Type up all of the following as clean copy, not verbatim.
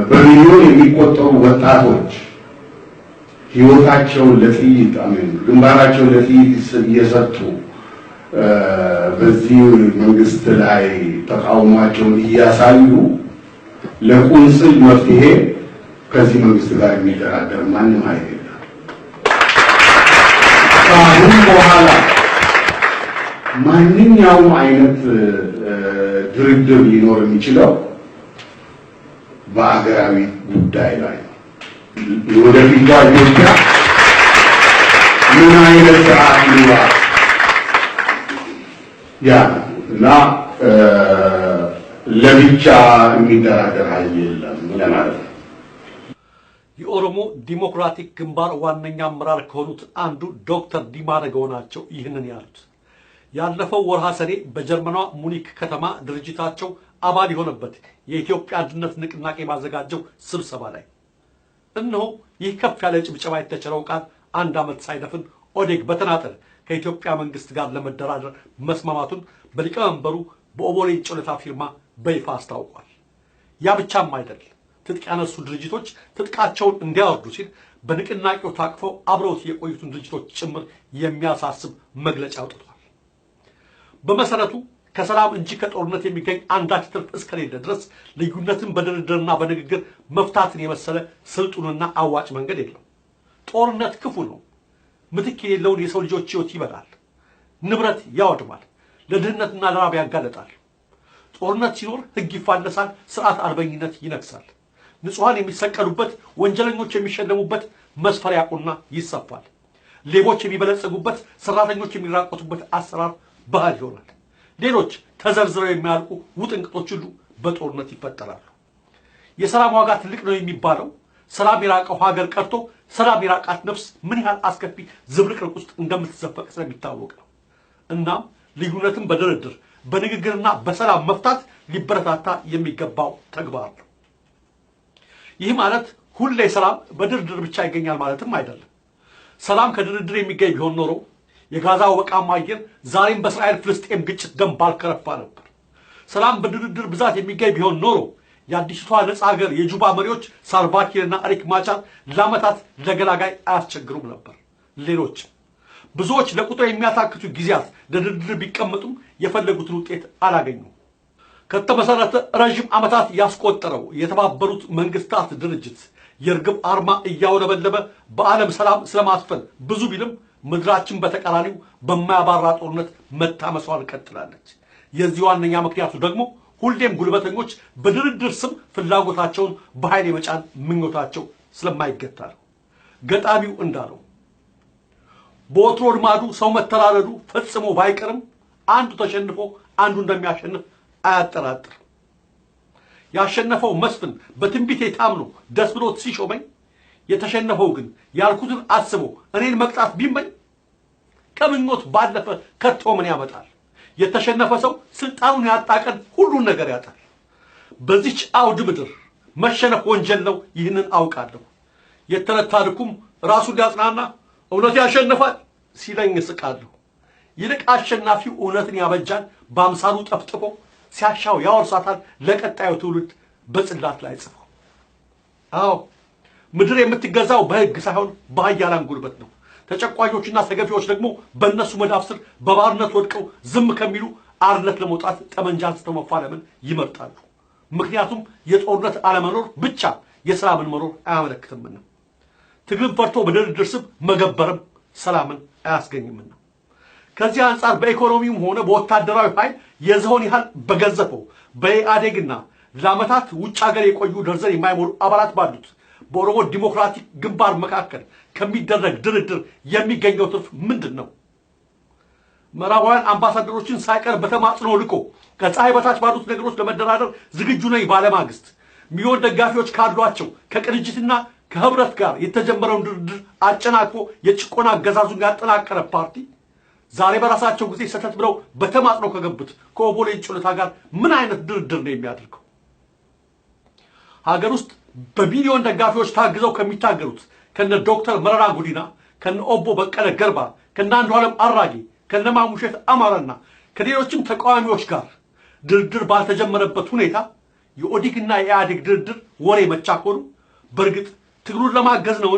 በሚሊዮን የሚቆጠሩ ወጣቶች ህይወታቸውን ለጥይት ግንባራቸውን ለጥይት እየሰጡ በዚህ መንግስት ላይ ተቃውሟቸውን እያሳዩ ለቁንጽል መፍትሄ ከዚህ መንግስት ጋር የሚደራደር ማንም አይደለም። ከአሁን በኋላ ማንኛውም አይነት ድርድር ሊኖር የሚችለው በአገራዊ ጉዳይ ላይ ወደፊቷ ኢትዮጵያ ምን አይነት ስርዓት ይኖራል ያ እና ለብቻ የሚደራደር ኃይል የለም ለማለት ነው። የኦሮሞ ዲሞክራቲክ ግንባር ዋነኛ አመራር ከሆኑት አንዱ ዶክተር ዲማ ነገዎ ናቸው ይህንን ያሉት። ያለፈው ወርሃ ሰኔ በጀርመኗ ሙኒክ ከተማ ድርጅታቸው አባል የሆነበት የኢትዮጵያ አንድነት ንቅናቄ ማዘጋጀው ስብሰባ ላይ እነሆ ይህ ከፍ ያለ ጭብጨባ የተቸረው ቃል አንድ ዓመት ሳይደፍን ኦዴግ በተናጠል ከኢትዮጵያ መንግስት ጋር ለመደራደር መስማማቱን በሊቀመንበሩ በኦቦሌ ጮለታ ፊርማ በይፋ አስታውቋል። ያ ብቻም አይደል፣ ትጥቅ ያነሱ ድርጅቶች ትጥቃቸውን እንዲያወርዱ ሲል በንቅናቄው ታቅፈው አብረውት የቆዩትን ድርጅቶች ጭምር የሚያሳስብ መግለጫ አውጥቷል። በመሰረቱ ከሰላም እንጂ ከጦርነት የሚገኝ አንዳች ትርፍ እስከሌለ ድረስ ልዩነትን በድርድርና በንግግር መፍታትን የመሰለ ስልጡንና አዋጭ መንገድ የለም። ጦርነት ክፉ ነው። ምትክ የሌለውን የሰው ልጆች ህይወት ይበላል፣ ንብረት ያወድማል፣ ለድህነትና ለራብ ያጋለጣል። ጦርነት ሲኖር ህግ ይፋለሳል፣ ስርዓት አልበኝነት ይነግሳል። ንጹሃን የሚሰቀሉበት፣ ወንጀለኞች የሚሸለሙበት መስፈሪያ ቁና ይሰፋል። ሌቦች የሚበለጽጉበት፣ ሰራተኞች የሚራቆቱበት አሰራር ባህል ይሆናል። ሌሎች ተዘርዝረው የሚያልቁ ውጥንቅጦች ሁሉ በጦርነት ይፈጠራሉ። የሰላም ዋጋ ትልቅ ነው የሚባለው ሰላም የራቀው ሀገር ቀርቶ ሰላም የራቃት ነፍስ ምን ያህል አስከፊ ዝብርቅርቅ ውስጥ እንደምትዘፈቅ ስለሚታወቅ ነው። እናም ልዩነትን በድርድር በንግግርና በሰላም መፍታት ሊበረታታ የሚገባው ተግባር ነው። ይህ ማለት ሁሌ ሰላም በድርድር ብቻ ይገኛል ማለትም አይደለም። ሰላም ከድርድር የሚገኝ ቢሆን ኖሮ የጋዛው ወርቃማ አየር ዛሬም በእስራኤል ፍልስጤም ግጭት ደም ባልከረፋ ነበር። ሰላም በድርድር ብዛት የሚገኝ ቢሆን ኖሮ የአዲስቷ ነፃ ሀገር የጁባ መሪዎች ሳልቫኪርና ሪክ ማቻር ለዓመታት ለገላጋይ አያስቸግሩም ነበር። ሌሎች ብዙዎች ለቁጥር የሚያታክቱ ጊዜያት ለድርድር ቢቀመጡም የፈለጉትን ውጤት አላገኙም። ከተመሰረተ ረጅም ዓመታት ያስቆጠረው የተባበሩት መንግስታት ድርጅት የርግብ አርማ እያውለበለበ በዓለም ሰላም ስለማስፈን ብዙ ቢልም ምድራችን በተቃራኒው በማያባራ ጦርነት መታመሷን ቀጥላለች። የዚህ ዋነኛ ምክንያቱ ደግሞ ሁሌም ጉልበተኞች በድርድር ስም ፍላጎታቸውን በኃይል የመጫን ምኞታቸው ስለማይገታ ነው። ገጣሚው እንዳለው በወትሮ ልማዱ ሰው መተራረዱ ፈጽሞ ባይቀርም አንዱ ተሸንፎ አንዱ እንደሚያሸንፍ አያጠራጥር። ያሸነፈው መስፍን በትንቢቴ ታምኖ ደስ ብሎት ሲሾመኝ፣ የተሸነፈው ግን ያልኩትን አስቦ እኔን መቅጣት ቢመኝ ከምኞት ባለፈ ከቶ ምን ያመጣል? የተሸነፈ ሰው ስልጣኑን ያጣቀን ሁሉን ነገር ያጣል። በዚች አውድ ምድር መሸነፍ ወንጀል ነው፣ ይህንን አውቃለሁ። የተረታ ልኩም ራሱን ሊያጽናና እውነት ያሸንፋል ሲለኝ እስቃለሁ። ይልቅ አሸናፊው እውነትን ያበጃል፣ በአምሳሉ ጠፍጥፎ ሲያሻው ያወርሳታል ለቀጣዩ ትውልድ በጽላት ላይ ጽፎ። አዎ ምድር የምትገዛው በህግ ሳይሆን በኃያላን ጉልበት ነው። ተጨቋኞችና ተገፊዎች ደግሞ በእነሱ መዳፍ ስር በባርነት ወድቀው ዝም ከሚሉ አርነት ለመውጣት ጠመንጃ አንስተው መፋለምን ይመርጣሉ። ምክንያቱም የጦርነት አለመኖር ብቻ የሰላምን መኖር አያመለክትምና፣ ትግልን ፈርቶ በድርድር ስም መገበርም ሰላምን አያስገኝምና። ከዚህ አንጻር በኢኮኖሚውም ሆነ በወታደራዊ ኃይል የዝሆን ያህል በገዘፈው በኢህአዴግና ለዓመታት ውጭ ሀገር የቆዩ ደርዘን የማይሞሉ አባላት ባሉት በኦሮሞ ዲሞክራቲክ ግንባር መካከል ከሚደረግ ድርድር የሚገኘው ትርፍ ምንድን ነው? ምዕራባውያን አምባሳደሮችን ሳይቀር በተማጽኖ ልኮ ከፀሐይ በታች ባሉት ነገሮች ለመደራደር ዝግጁ ነኝ ባለማግስት ሚሊዮን ደጋፊዎች ካሏቸው ከቅንጅትና ከህብረት ጋር የተጀመረውን ድርድር አጨናቅፎ የጭቆና አገዛዙን ያጠናቀረ ፓርቲ ዛሬ በራሳቸው ጊዜ ሰተት ብለው በተማጽኖ ከገቡት ከኦቦሌ ጮለታ ጋር ምን አይነት ድርድር ነው የሚያደርገው? ሀገር ውስጥ በሚሊዮን ደጋፊዎች ታግዘው ከሚታገሉት ከነ ዶክተር መረራ ጉዲና፣ ከነ ኦቦ በቀለ ገርባ፣ ከነ አንዱዓለም አራጌ፣ ከነ ማሙሸት አማረና ከሌሎችም ተቃዋሚዎች ጋር ድርድር ባልተጀመረበት ሁኔታ የኦዲግና የኢህአዴግ ድርድር ወሬ መቻኮሉ በርግጥ ትግሉን ለማገዝ ነው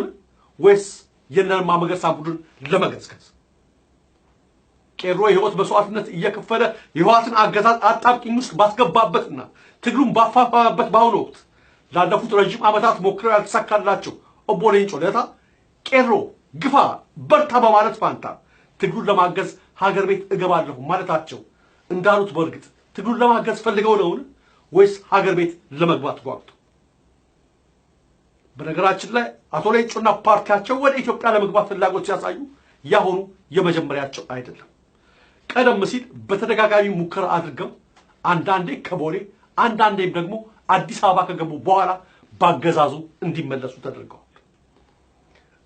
ወይስ የነማ መገርሳ ቡድን ለመገዝገዝ? ቄሮ የህይወት መስዋዕትነት እየከፈለ የህዋትን አገዛዝ አጣብቂኝ ውስጥ ባስገባበትና ትግሉን ባፋፋበት ባሁን ወቅት ላለፉት ረጅም ዓመታት ሞክረው ያልተሳካላቸው ኦቦ ሌንጮ ለታ ቄሮ ግፋ በርታ በማለት ፋንታ ትግሉን ለማገዝ ሀገር ቤት እገባለሁ ማለታቸው እንዳሉት በርግጥ ትግሉን ለማገዝ ፈልገው ነው ወይስ ሀገር ቤት ለመግባት ጓጉተው? በነገራችን ላይ አቶ ሌንጮና ፓርቲያቸው ወደ ኢትዮጵያ ለመግባት ፍላጎት ሲያሳዩ ያሁኑ የመጀመሪያቸው አይደለም። ቀደም ሲል በተደጋጋሚ ሙከራ አድርገው አንዳንዴ ከቦሌ አንዳንዴም ደግሞ አዲስ አበባ ከገቡ በኋላ ባገዛዙ እንዲመለሱ ተደርገዋል።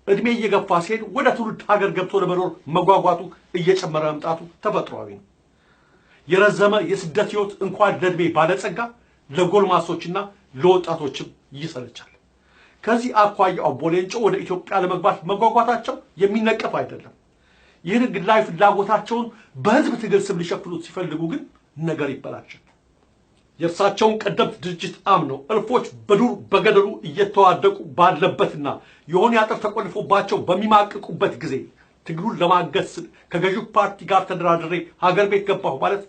እድሜ እየገፋ ሲሄድ ወደ ትውልድ ሀገር ገብቶ ለመኖር መጓጓቱ እየጨመረ መምጣቱ ተፈጥሯዊ ነው። የረዘመ የስደት ህይወት እንኳን ለእድሜ ባለጸጋ ለጎልማሶችና ለወጣቶችም ይሰለቻል። ከዚህ አኳያ ኦቦ ሌንጮ ወደ ኢትዮጵያ ለመግባት መጓጓታቸው የሚነቀፍ አይደለም። ይህን ግላዊ ፍላጎታቸውን በህዝብ ትግል ስም ሊሸፍኑት ሲፈልጉ ግን ነገር ይበላሻል። የእርሳቸውን ቀደምት ድርጅት አምነው እልፎች በዱር በገደሉ እየተዋደቁ ባለበትና የሆነ ያጥር ተቆልፎባቸው በሚማቅቁበት ጊዜ ትግሉን ለማገዝ ከገዢው ፓርቲ ጋር ተደራድሬ ሀገር ቤት ገባሁ ማለት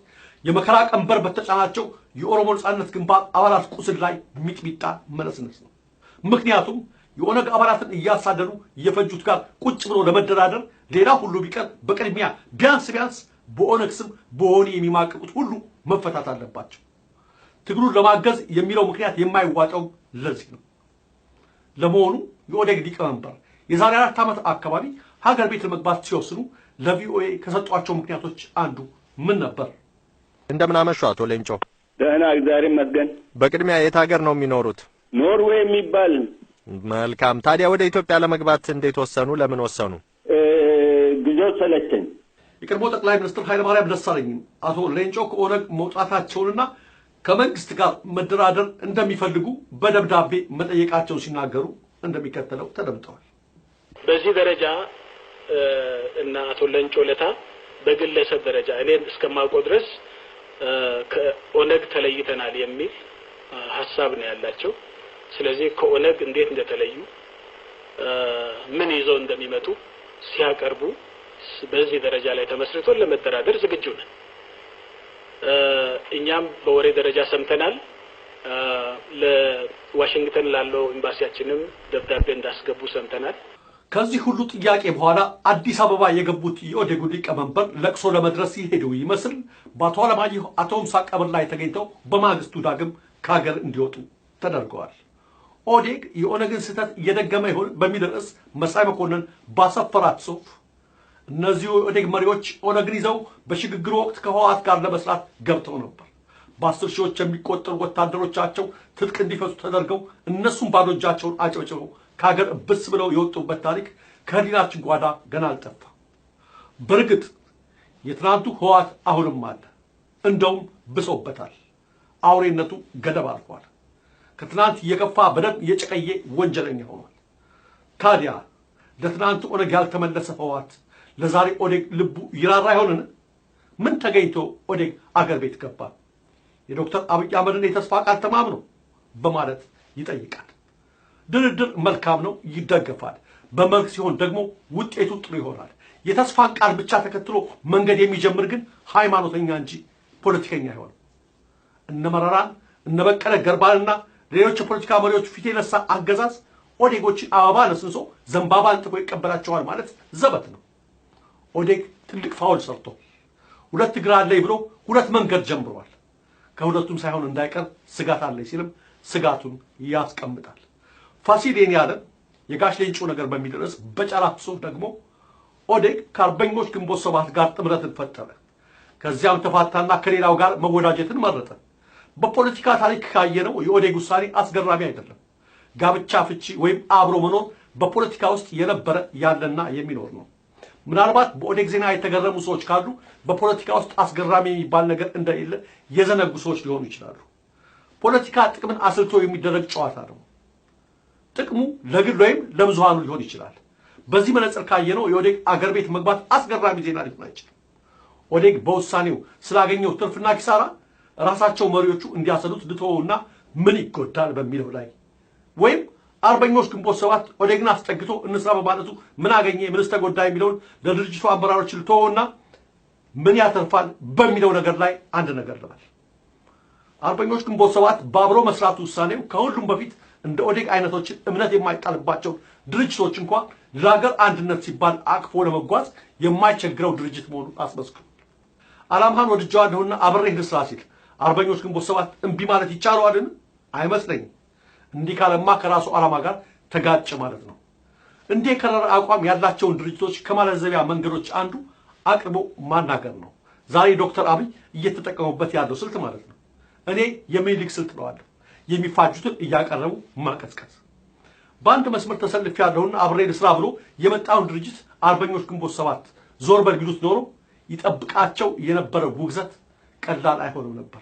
የመከራ ቀንበር በተጫናቸው የኦሮሞ ነጻነት ግንባር አባላት ቁስል ላይ ሚጥሚጣ መነስነስ ነው። ምክንያቱም የኦነግ አባላትን እያሳደዱ እየፈጁት ጋር ቁጭ ብሎ ለመደራደር ሌላ ሁሉ ቢቀር በቅድሚያ ቢያንስ በኦነግ ስም በሆነ የሚማቅቁት ሁሉ መፈታት አለባቸው። ትግሉን ለማገዝ የሚለው ምክንያት የማይዋጣው ለዚህ ነው። ለመሆኑ የኦዴግ ሊቀመንበር የዛሬ 4 ዓመት አካባቢ ሀገር ቤት ለመግባት ሲወስኑ ለቪኦኤ ከሰጧቸው ምክንያቶች አንዱ ምን ነበር? እንደምን አመሹ አቶ ሌንጮ? ደህና እግዚአብሔር ይመስገን። በቅድሚያ የት ሀገር ነው የሚኖሩት? ኖርዌይ የሚባል። መልካም። ታዲያ ወደ ኢትዮጵያ ለመግባት እንዴት ወሰኑ? ለምን ወሰኑ? ጊዜው ሰለቸኝ። የቀድሞ ጠቅላይ ሚኒስትር ኃይለማርያም ደሳለኝ አቶ ሌንጮ ከኦነግ መውጣታቸውንና ከመንግስት ጋር መደራደር እንደሚፈልጉ በደብዳቤ መጠየቃቸውን ሲናገሩ እንደሚከተለው ተደምጠዋል። በዚህ ደረጃ እና አቶ ሌንጮ ለታ በግለሰብ ደረጃ እኔን እስከማውቀው ድረስ ከኦነግ ተለይተናል የሚል ሐሳብ ነው ያላቸው። ስለዚህ ከኦነግ እንዴት እንደተለዩ ምን ይዘው እንደሚመጡ ሲያቀርቡ በዚህ ደረጃ ላይ ተመስርቶ ለመደራደር ዝግጁ ነን። እኛም በወሬ ደረጃ ሰምተናል። ለዋሽንግተን ላለው ኤምባሲያችንም ደብዳቤ እንዳስገቡ ሰምተናል። ከዚህ ሁሉ ጥያቄ በኋላ አዲስ አበባ የገቡት የኦዴግ ሊቀመንበር ለቅሶ ለመድረስ ሲሄዱ ይመስል በአቶ አለማየሁ አቶምሳ ቀብር ላይ ተገኝተው በማግስቱ ዳግም ከሀገር እንዲወጡ ተደርገዋል። ኦዴግ የኦነግን ስህተት እየደገመ ይሆን በሚል ርዕስ መሳይ መኮንን ባሰፈራት ጽሑፍ እነዚህ የኦዴግ መሪዎች ኦነግን ይዘው በሽግግሩ ወቅት ከህወሓት ጋር ለመስራት ገብተው ነበር። በ10 ሺዎች የሚቆጠሩ ወታደሮቻቸው ትጥቅ እንዲፈቱ ተደርገው እነሱም ባዶ እጃቸውን አጨብጭበው ከሀገር ብስ ብለው የወጡበት ታሪክ ከህሊናችን ጓዳ ገና አልጠፋ። በእርግጥ የትናንቱ ህወሓት አሁንም አለ፣ እንደውም ብሶበታል። አውሬነቱ ገደብ አልፏል። ከትናንት የከፋ በደም የጨቀየ ወንጀለኛ ሆኗል። ታዲያ ለትናንቱ ኦነግ ያልተመለሰ ህወሓት ለዛሬ ኦዴግ ልቡ ይራራ ይሆንን? ምን ተገኝቶ ኦዴግ አገር ቤት ገባ? የዶክተር አብይ አህመድን የተስፋ ቃል ተማምኖ በማለት ይጠይቃል። ድርድር መልካም ነው፣ ይደገፋል። በመልክ ሲሆን ደግሞ ውጤቱ ጥሩ ይሆናል። የተስፋን ቃል ብቻ ተከትሎ መንገድ የሚጀምር ግን ሃይማኖተኛ እንጂ ፖለቲከኛ አይሆንም። እነ መረራን እነ በቀለ ገርባንና ሌሎች የፖለቲካ መሪዎች ፊት የነሳ አገዛዝ ኦዴጎችን አበባ ነስንሶ ዘንባባ አንጥፎ ይቀበላቸዋል ማለት ዘበት ነው። ኦዴግ ትልቅ ፋውል ሰርቶ ሁለት እግር አለኝ ብሎ ሁለት መንገድ ጀምሯል። ከሁለቱም ሳይሆን እንዳይቀር ስጋት አለኝ ሲልም ስጋቱን ያስቀምጣል። ፋሲሌን ያለ የጋሽ ሌንጮ ነገር በሚል ርዕስ በጫራት ጽሑፍ ደግሞ ኦዴግ ከአርበኞች ግንቦት 7 ጋር ጥምረትን ፈጠረ። ከዚያም ተፋታና ከሌላው ጋር መወዳጀትን መረጠ። በፖለቲካ ታሪክ ካየነው የኦዴግ ውሳኔ አስገራሚ አይደለም። ጋብቻ፣ ፍቺ ወይም አብሮ መኖር በፖለቲካ ውስጥ የነበረ ያለና የሚኖር ነው። ምናልባት በኦዴግ ዜና የተገረሙ ሰዎች ካሉ በፖለቲካ ውስጥ አስገራሚ የሚባል ነገር እንደሌለ የዘነጉ ሰዎች ሊሆኑ ይችላሉ። ፖለቲካ ጥቅምን አስልቶ የሚደረግ ጨዋታ ነው። ጥቅሙ ለግል ወይም ለብዙሃኑ ሊሆን ይችላል። በዚህ መነጽር ካየነው የኦዴግ አገር ቤት መግባት አስገራሚ ዜና ሊሆን አይችልም። ኦዴግ በውሳኔው ስላገኘው ትርፍና ኪሳራ ራሳቸው መሪዎቹ እንዲያሰሉት ልተውና ምን ይጎዳል በሚለው ላይ ወይም አርበኞች ግንቦት ሰባት ኦዴግን አስጠግቶ እንስራ በማለቱ ምን አገኘ ምንስ ተጎዳ የሚለውን ለድርጅቱ አመራሮች ልተውና ምን ያተርፋል በሚለው ነገር ላይ አንድ ነገር ልበል። አርበኞች ግንቦት ሰባት በአብሮ መስራቱ ውሳኔው ከሁሉም በፊት እንደ ኦዴግ አይነቶችን እምነት የማይጣልባቸው ድርጅቶች እንኳን ለሀገር አንድነት ሲባል አቅፎ ለመጓዝ የማይቸግረው ድርጅት መሆኑን አስመስክሯል። ዓላማህን ወድጄዋለሁና አብሬህ ልስራ ሲል አርበኞች ግንቦት ሰባት እምቢ ማለት ይቻለዋልን? አይመስለኝም። እንዲህ ካለማ ከራሱ ዓላማ ጋር ተጋጨ ማለት ነው። እንዲህ የከረረ አቋም ያላቸውን ድርጅቶች ከማለዘቢያ መንገዶች አንዱ አቅርቦ ማናገር ነው። ዛሬ ዶክተር አብይ እየተጠቀሙበት ያለው ስልት ማለት ነው። እኔ የሚኒሊክ ስልት ነው አለው። የሚፋጁትን እያቀረቡ ማቀዝቀዝ። በአንድ መስመር ተሰልፍ ያለውና አብሬ ልስራ ብሎ የመጣውን ድርጅት አርበኞች ግንቦት ሰባት ዞር በል ቢሉት ኖሮ ይጠብቃቸው የነበረው ውግዘት ቀላል አይሆንም ነበር።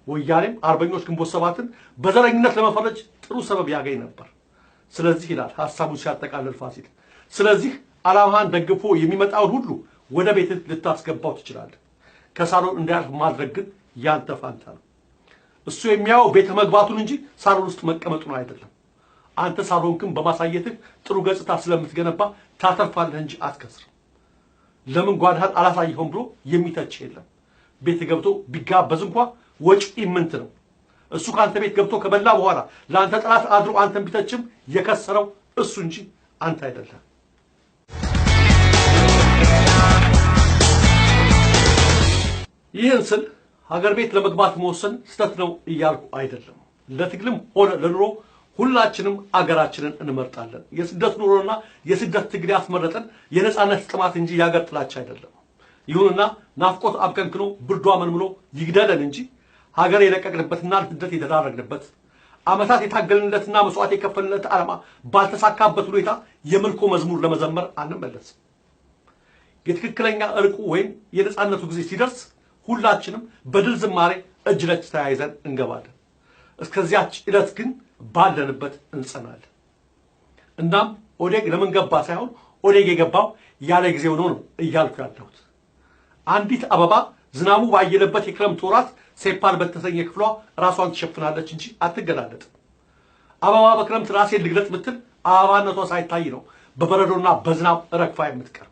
ወያኔም አርበኞች ግንቦት ሰባትን በዘረኝነት ለመፈረጅ ጥሩ ሰበብ ያገኝ ነበር። ስለዚህ ይላል ሐሳቡን ሲያጠቃልል ፋሲል፣ ስለዚህ ዓላማህን ደግፎ የሚመጣውን ሁሉ ወደ ቤትህ ልታስገባው ትችላለህ። ከሳሎን እንዳያልፍ ማድረግ ግን ያንተ ፋንታ ነው። እሱ የሚያየው ቤተ መግባቱን እንጂ ሳሎን ውስጥ መቀመጡን አይደለም። አንተ ሳሎንክን በማሳየትህ ጥሩ ገጽታ ስለምትገነባ ታተርፋለህ እንጂ አትከስርም። ለምን ጓዳህን አላሳየኸውም ብሎ የሚተች የለም። ቤት ገብቶ ቢጋበዝ እንኳን ወጪ ኢምንት ነው። እሱ ካንተ ቤት ገብቶ ከበላ በኋላ ለአንተ ጥላት አድሮ አንተን ቢተችም የከሰረው እሱ እንጂ አንተ አይደለም። ይህን ስል ሀገር ቤት ለመግባት መወሰን ስተት ነው እያልኩ አይደለም። ለትግልም ሆነ ለኑሮ ሁላችንም አገራችንን እንመርጣለን። የስደት ኑሮና የስደት ትግል ያስመረጠን የነጻነት ጥማት እንጂ ያገር ጥላቻ አይደለም። ይሁንና ናፍቆት አብከንክኖ ብርዷ መንምሎ ይግደለን እንጂ ሀገር የለቀቅንበትና ለስደት የተዳረግንበት ዓመታት የታገልንለትና መስዋዕት የከፈልንለት ዓላማ ባልተሳካበት ሁኔታ የምልኮ መዝሙር ለመዘመር አንመለስም። የትክክለኛ እርቁ ወይም የነጻነቱ ጊዜ ሲደርስ ሁላችንም በድል ዝማሬ እጅ ለእጅ ተያይዘን እንገባለን። እስከዚያች ዕለት ግን ባለንበት እንጸናለን። እናም ኦዴግ ለምን ገባ ሳይሆን ኦዴግ የገባው ያለ ጊዜው ነው እያልኩ ያለሁት። አንዲት አበባ ዝናቡ ባየለበት የክረምት ወራት ሴፓል በተሰኘ ክፍሏ ራሷን ትሸፍናለች እንጂ አትገላለጥም። አበባ በክረምት ራሴን ልግለጥ ብትል አበባነቷ ሳይታይ ነው በበረዶና በዝናብ ረግፋ የምትቀር።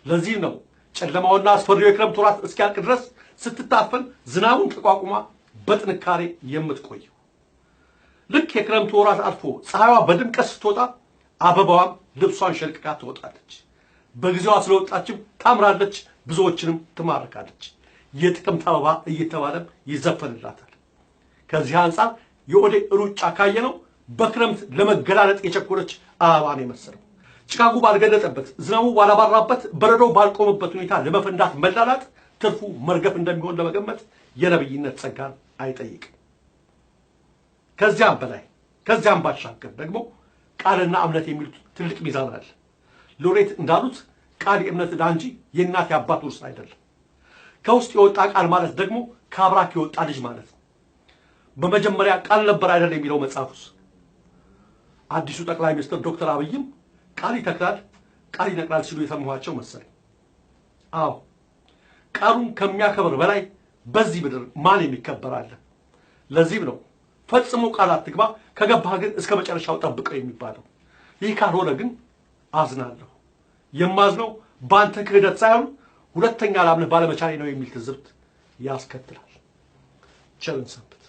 ለዚህ ነው ጨለማውና አስፈሪው የክረምት ወራት እስኪያልቅ ድረስ ስትታፈን ዝናቡን ተቋቁማ በጥንካሬ የምትቆየው። ልክ የክረምት ወራት አልፎ ፀሐይዋ በድምቀት ስትወጣ አበባዋም ልብሷን ሸልቅቃ ትወጣለች። በጊዜዋ ስለወጣችም ታምራለች፣ ብዙዎችንም ትማርካለች። የጥቅምት አበባ እየተባለም ይዘፈንላታል። ከዚህ አንጻር የኦዴግ ሩጫ ካየነው በክረምት ለመገላለጥ የቸኮለች አበባን የመሰለው ጭጋጉ ባልገለጠበት፣ ዝናቡ ባላባራበት፣ በረዶ ባልቆመበት ሁኔታ ለመፈንዳት መላላጥ ትርፉ መርገፍ እንደሚሆን ለመገመት የነብይነት ጸጋን አይጠይቅም። ከዚያም ባሻገር ደግሞ ቃልና እምነት የሚሉት ትልቅ ሚዛን አለ። ሎሬት እንዳሉት ቃል የእምነት ዕዳ እንጂ የእናት የአባት ውርስ አይደለም። ከውስጥ የወጣ ቃል ማለት ደግሞ ከአብራክ የወጣ ልጅ ማለት ነው። በመጀመሪያ ቃል ነበር አይደል የሚለው መጽሐፉስ። አዲሱ ጠቅላይ ሚኒስትር ዶክተር አብይም ቃል ይተክላል ቃል ይነቅላል ሲሉ የሰማኋቸው መሰለኝ። አዎ ቃሉን ከሚያከብር በላይ በዚህ ምድር ማን የሚከበር አለ? ለዚህም ነው ፈጽሞ ቃል አትግባ፣ ከገባህ ግን እስከ መጨረሻው ጠብቀው የሚባለው። ይህ ካልሆነ ግን አዝናለሁ። የማዝነው በአንተ ክህደት ሳይሆን ሁለተኛ ላምንህ ባለመቻሌ ነው የሚል ትዝብት ያስከትላል። ቸርን ሰንብት።